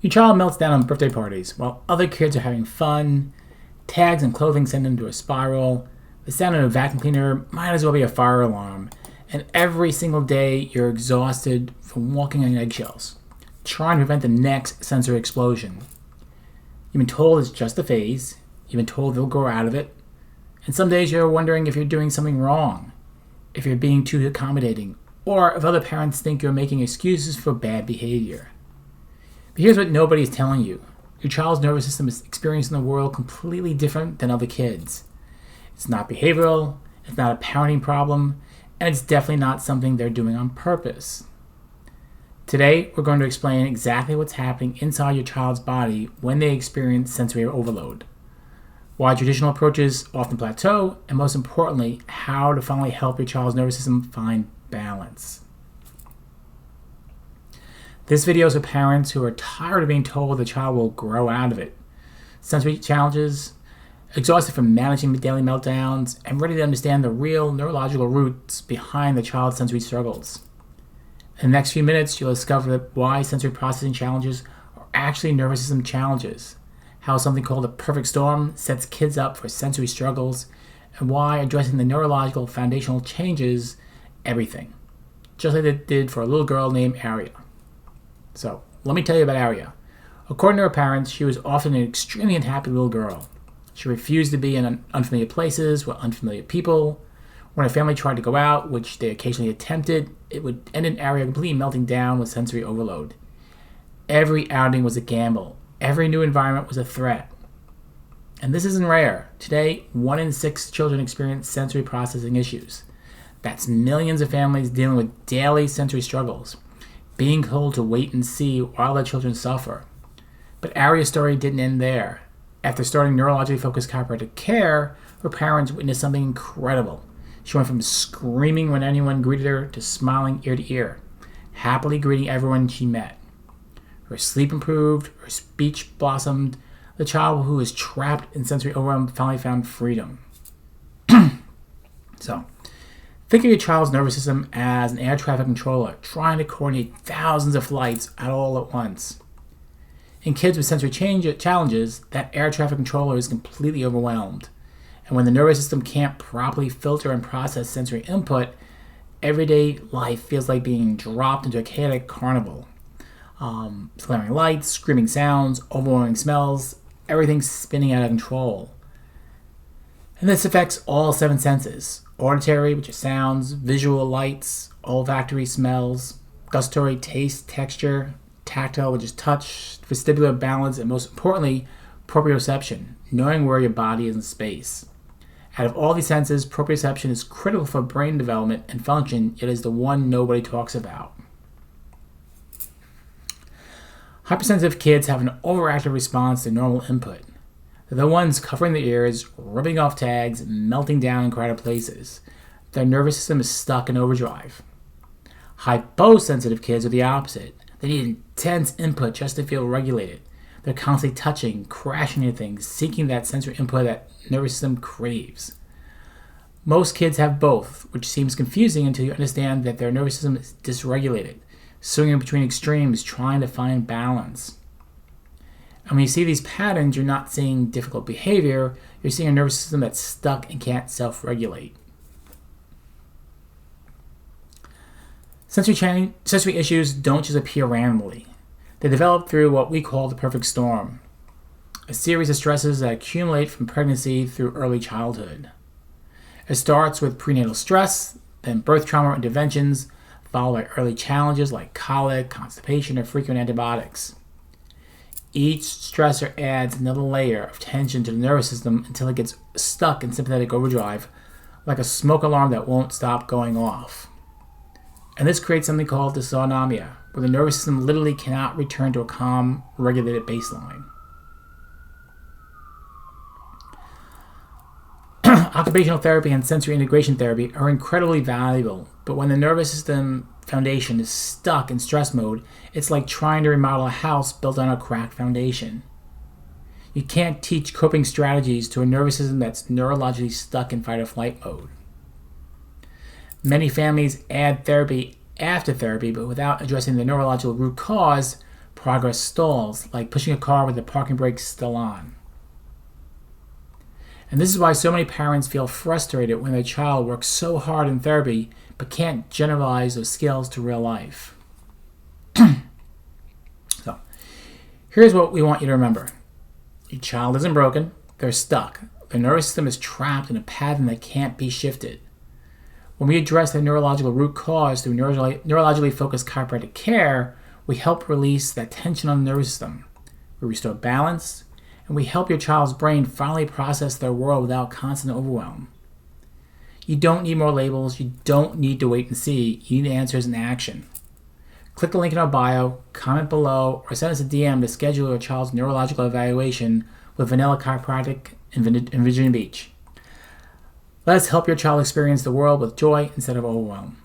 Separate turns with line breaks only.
Your child melts down on birthday parties while other kids are having fun. Tags and clothing send them to a spiral. The sound of a vacuum cleaner might as well be a fire alarm. And every single day you're exhausted from walking on eggshells, trying to prevent the next sensory explosion. You've been told it's just a phase. You've been told they'll grow out of it. And some days you're wondering if you're doing something wrong, if you're being too accommodating, or if other parents think you're making excuses for bad behavior. But here's what nobody is telling you. Your child's nervous system is experiencing the world completely different than other kids. It's not behavioral, it's not a parenting problem, and it's definitely not something they're doing on purpose. Today, we're going to explain exactly what's happening inside your child's body when they experience sensory overload, why traditional approaches often plateau, and most importantly, how to finally help your child's nervous system find balance. This video is for parents who are tired of being told the child will grow out of it, sensory challenges, exhausted from managing daily meltdowns, and ready to understand the real neurological roots behind the child's sensory struggles. In the next few minutes, you'll discover why sensory processing challenges are actually nervous system challenges, how something called a perfect storm sets kids up for sensory struggles, and why addressing the neurological foundational changes everything, just like it did for a little girl named Aria. So, let me tell you about Aria. According to her parents, she was often an extremely unhappy little girl. She refused to be in unfamiliar places with unfamiliar people. When her family tried to go out, which they occasionally attempted, it would end in Aria completely melting down with sensory overload. Every outing was a gamble. Every new environment was a threat. And this isn't rare. Today, 1 in 6 children experience sensory processing issues. That's millions of families dealing with daily sensory struggles, being told to wait and see while their children suffer. But Aria's story didn't end there. After starting Neurologically-Focused Chiropractic Care, her parents witnessed something incredible. She went from screaming when anyone greeted her to smiling ear to ear, happily greeting everyone she met. Her sleep improved, her speech blossomed. The child who was trapped in sensory overwhelm finally found freedom. So, think of your child's nervous system as an air traffic controller trying to coordinate thousands of flights all at once. In kids with sensory challenges, that air traffic controller is completely overwhelmed. And when the nervous system can't properly filter and process sensory input, everyday life feels like being dropped into a chaotic carnival. Flaring lights, screaming sounds, overwhelming smells, everything's spinning out of control. And this affects all 7 senses: auditory, which is sounds; visual, lights; olfactory, smells; gustatory, taste, texture; tactile, which is touch; vestibular, balance; and most importantly, proprioception, knowing where your body is in space. Out of all these senses, proprioception is critical for brain development and function, yet is the one nobody talks about. Hypersensitive kids have an overactive response to normal input. They're the ones covering their ears, ripping off tags, melting down in crowded places. Their nervous system is stuck in overdrive. Hyposensitive kids are the opposite. They need intense input just to feel regulated. They're constantly touching, crashing into things, seeking that sensory input that nervous system craves. Most kids have both, which seems confusing until you understand that their nervous system is dysregulated, swinging between extremes, trying to find balance. And when you see these patterns, you're not seeing difficult behavior, you're seeing a nervous system that's stuck and can't self-regulate. Sensory issues don't just appear randomly. They develop through what we call the perfect storm, a series of stresses that accumulate from pregnancy through early childhood. It starts with prenatal stress, then birth trauma interventions, followed by early challenges like colic, constipation, or frequent antibiotics. Each stressor adds another layer of tension to the nervous system until it gets stuck in sympathetic overdrive, like a smoke alarm that won't stop going off. And this creates something called dysautonomia, where the nervous system literally cannot return to a calm, regulated baseline. Occupational therapy and sensory integration therapy are incredibly valuable, but when the nervous system foundation is stuck in stress mode, it's like trying to remodel a house built on a cracked foundation. You can't teach coping strategies to a nervous system that's neurologically stuck in fight or flight mode. Many families add therapy after therapy, but without addressing the neurological root cause, progress stalls, like pushing a car with the parking brakes still on. And this is why so many parents feel frustrated when their child works so hard in therapy but can't generalize those skills to real life. So, here's what we want you to remember. Your child isn't broken, they're stuck. Their nervous system is trapped in a pattern that can't be shifted. When we address the neurological root cause through neurologically-focused chiropractic care, we help release that tension on the nervous system. We restore balance, and we help your child's brain finally process their world without constant overwhelm. You don't need more labels. You don't need to wait and see. You need answers in action. Click the link in our bio, comment below, or send us a DM to schedule your child's neurological evaluation with Vanilla Chiropractic in Virginia Beach. Let us help your child experience the world with joy instead of overwhelm.